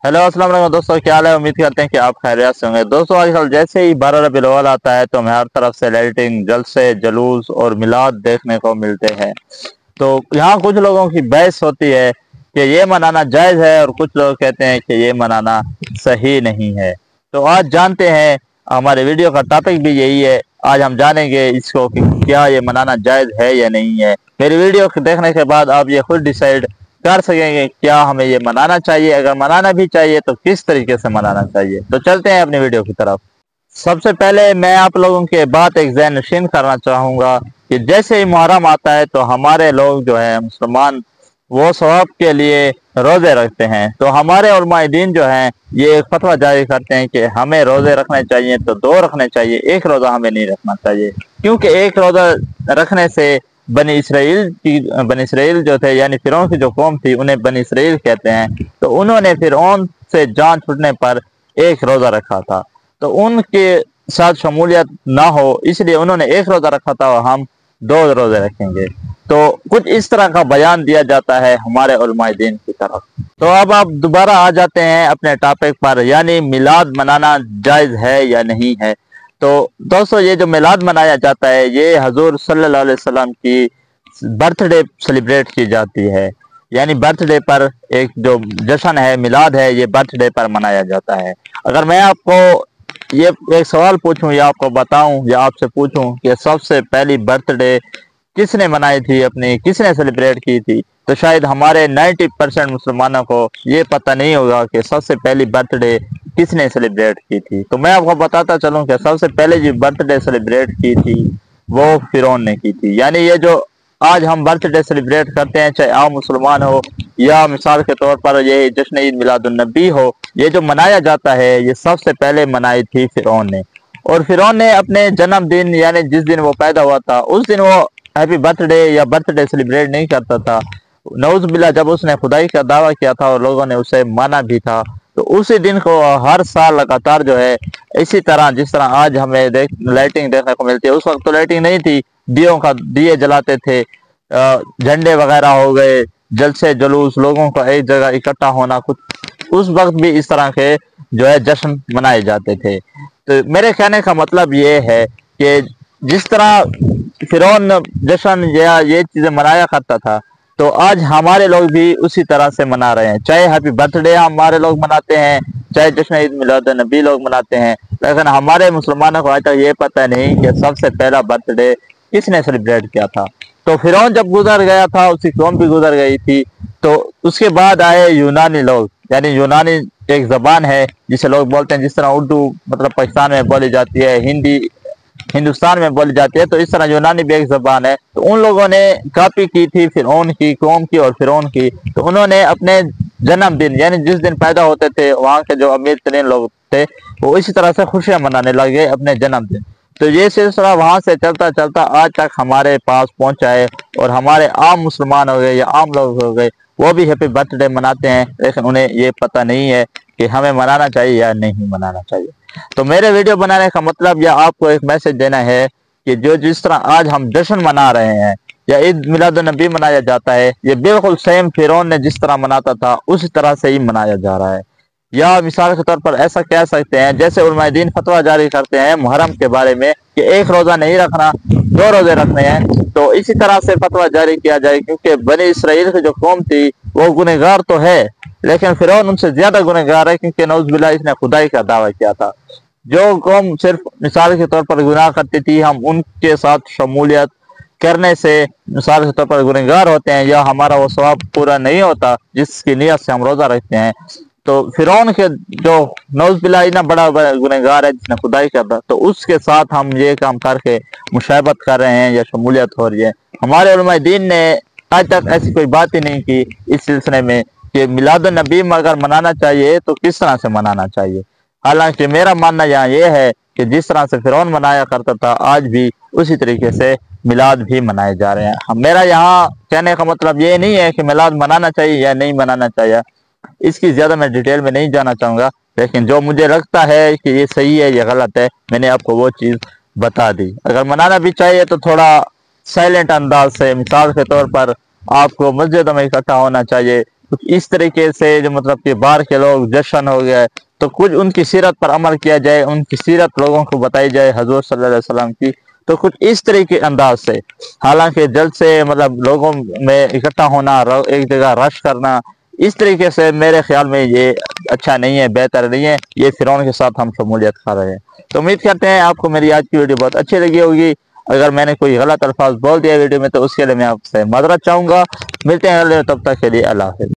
Hello अस्सलाम वालेकुम दोस्तों, क्या हाल है। उम्मीद करते हैं कि आप खैरियत से होंगे। दोस्तों आजकल जैसे ही 12 रबीउल अव्वल आता है तो हमें हर तरफ से लाइटिंग, जलसे, जुलूस और मिलाद देखने को मिलते हैं। तो यहाँ कुछ लोगों की बहस होती है कि ये मनाना जायज़ है और कुछ लोग कहते हैं कि ये मनाना सही नहीं है। तो आज जानते हैं, हमारे वीडियो का टॉपिक भी यही है। आज हम जानेंगे इसको कि क्या ये मनाना जायज़ है या नहीं है। मेरी वीडियो को देखने के बाद आप ये खुद डिसाइड कर सकेंगे क्या हमें ये मनाना चाहिए। अगर मनाना भी चाहिए तो किस तरीके से मनाना चाहिए। तो चलते हैं अपनी वीडियो की तरफ। सबसे पहले मैं आप लोगों के बात एक ज़हन नशीन करना चाहूँगा कि जैसे ही मुहर्रम आता है तो हमारे लोग जो है मुसलमान, वो सवाब के लिए रोज़े रखते हैं। तो हमारे उलमाए दीन जो हैं ये एक फतवा जारी करते हैं कि हमें रोज़े रखने चाहिए तो 2 रखने चाहिए, एक रोज़ा हमें नहीं रखना चाहिए। क्योंकि एक रोज़ा रखने से बनी इसराइल जो थे, यानी फिरौन की जो कौम थी, उन्हें बनी इसराइल कहते हैं। तो उन्होंने फिरौन से जान छूटने पर एक रोज़ा रखा था। तो उनके साथ शमूलियत ना हो इसलिए उन्होंने एक रोज़ा रखा था और हम 2 रोज़े रखेंगे। तो कुछ इस तरह का बयान दिया जाता है हमारे उलमाए दीन की तरफ। तो अब आप दोबारा आ जाते हैं अपने टॉपिक पर, यानी मिलाद मनाना जायज़ है या नहीं है। तो दोस्तों ये जो मिलाद मनाया जाता है ये हजूर सल्लल्लाहु अलैहि वसल्लम की बर्थडे सेलिब्रेट की जाती है। यानी बर्थडे पर एक जो जश्न है, मिलाद है, ये बर्थडे पर मनाया जाता है। अगर मैं आपको ये एक सवाल पूछूं या आपको बताऊं या आपसे पूछूं कि सबसे पहली बर्थडे किसने मनाई थी अपनी, किसने सेलिब्रेट की थी, तो शायद हमारे 90% मुसलमानों को ये पता नहीं होगा कि सबसे पहली बर्थडे किसने सेलिब्रेट की थी। तो मैं आपको बताता चलूं कि सबसे पहले जो बर्थडे सेलिब्रेट की थी वो फिरौन ने की थी। यानी ये जो आज हम बर्थडे सेलिब्रेट करते हैं, चाहे आम मुसलमान हो या मिसाल के तौर पर ये जश्न ईद मिलादुन नबी हो, ये जो मनाया जाता है ये सबसे पहले मनाई थी फिरौन ने। और फिरौन ने अपने जन्मदिन यानी जिस दिन वो पैदा हुआ था उस दिन वो हैप्पी बर्थडे या बर्थडे सेलिब्रेट नहीं करता था। नौज बिल्ला, जब उसने खुदाई का दावा किया था और लोगों ने उसे माना भी था, तो उसी दिन को हर साल लगातार जो है इसी तरह जिस तरह आज हमें लाइटिंग देखने को मिलती है, उस वक्त तो लाइटिंग नहीं थी, दिए जलाते थे, झंडे वगैरह हो गए, जलसे जुलूस, लोगों का एक जगह इकट्ठा होना, कुछ उस वक्त भी इस तरह के जो है जश्न मनाए जाते थे। तो मेरे कहने का मतलब ये है कि जिस तरह फिरौन जश्न या ये चीजें मनाया करता था, तो आज हमारे लोग भी उसी तरह से मना रहे हैं। चाहे हैप्पी बर्थडे हमारे लोग मनाते हैं, चाहे जश्न ईद मिलाद नबी लोग मनाते हैं, लेकिन हमारे मुसलमानों को आज तक ये पता नहीं कि सबसे पहला बर्थडे किसने सेलिब्रेट किया था। तो फिरौन जब गुजर गया था, उसकी कौम भी गुजर गई थी, तो उसके बाद आए यूनानी लोग। यानी यूनानी एक जबान है जिसे लोग बोलते हैं, जिस तरह उर्दू मतलब पाकिस्तान में बोली जाती है, हिंदी हिंदुस्तान में बोली जाती है, तो इस तरह यूनानी भी एक जबान है। तो उन लोगों ने कॉपी की थी फिरौन की कौम की और फिरौन की। तो उन्होंने अपने जन्मदिन यानी जिस दिन पैदा होते थे वहाँ के जो अमीर तरीन लोग थे वो इसी तरह से खुशियां मनाने लगे अपने जन्मदिन। तो ये सिलसिला वहां से चलता चलता आज तक हमारे पास पहुंचा है और हमारे आम मुसलमान हो गए या आम लोग हो गए वो भी हैप्पी बर्थडे मनाते हैं, लेकिन उन्हें ये पता नहीं है कि हमें मनाना चाहिए या नहीं मनाना चाहिए। तो मेरे वीडियो बनाने का मतलब या आपको एक मैसेज देना है कि जो जिस तरह आज हम जश्न मना रहे हैं या ईद मिलाद नबी मनाया जाता है, ये बिल्कुल सेम फिरौन ने जिस तरह मनाता था उसी तरह से ही मनाया जा रहा है। या मिसाल के तौर पर ऐसा कह सकते हैं जैसे उलमाए दीन फतवा जारी करते हैं मुहर्रम के बारे में कि एक रोजा नहीं रखना, 2 रोजे रखने हैं, तो इसी तरह से फतवा जारी किया जाए। क्योंकि बनी इसराइल की जो कौम थी वो गुनहगार तो है, लेकिन फिरौन उनसे ज्यादा गुनहगार है, क्योंकि नौज बिल्ला इसने खुदाई का दावा किया था। जो कौम सिर्फ मिसाल के तौर पर गुनाह करती थी, हम उनके साथ शमूलियत करने से मिसाल के तौर पर गुनहगार होते हैं या हमारा वो सवाब पूरा नहीं होता जिसकी नीयत से हम रोजा रखते हैं। तो फिरौन के जो नौज बिल्ला इतना बड़ा गुनहगार है जिसने खुदाई करता, तो उसके साथ हम ये काम करके मुशाबत कर रहे हैं या शमूलियत हो रही है। हमारे उलमाए दीन ने आज तक ऐसी कोई बात ही नहीं की इस सिलसिले में कि मिलाद नबी अगर मनाना चाहिए तो किस तरह से मनाना चाहिए। हालांकि मेरा मानना यहाँ ये है कि जिस तरह से फिरौन मनाया करता था आज भी उसी तरीके से मिलाद भी मनाए जा रहे हैं। मेरा यहाँ कहने का मतलब ये नहीं है कि मिलाद मनाना चाहिए या नहीं मनाना चाहिए, इसकी ज्यादा मैं डिटेल में नहीं जाना चाहूंगा, लेकिन जो मुझे लगता है कि ये सही है या गलत है मैंने आपको वो चीज बता दी। अगर मनाना भी चाहिए तो थोड़ा साइलेंट अंदाज से, मिसाल के तौर पर आपको मस्जिद में इकट्ठा होना चाहिए, کچھ اس طریقے سے جو مطلب کہ باہر کے لوگ جشن ہو گیا ہے، تو کچھ ان کی سیرت پر عمل کیا جائے، ان کی سیرت لوگوں کو بتائی جائے حضور صلی اللہ علیہ وسلم کی، تو کچھ اس طریقے انداز سے۔ حالانکہ جلسے مطلب لوگوں میں اکٹھا ہونا، ایک جگہ رش کرنا، اس طریقے سے میرے خیال میں یہ اچھا نہیں ہے، بہتر نہیں ہے، یہ فرعون کے ساتھ ہم شمولیت کر رہے ہیں۔ تو امید کرتے ہیں آپ کو میری آج کی ویڈیو بہت اچھی لگی ہوگی۔ اگر میں نے کوئی غلط الفاظ بول دیا ویڈیو میں تو اس کے لیے میں آپ سے معذرت چاہوں گا۔ ملتے ہیں اگلے، تب تک کے لیے اللہ حافظ۔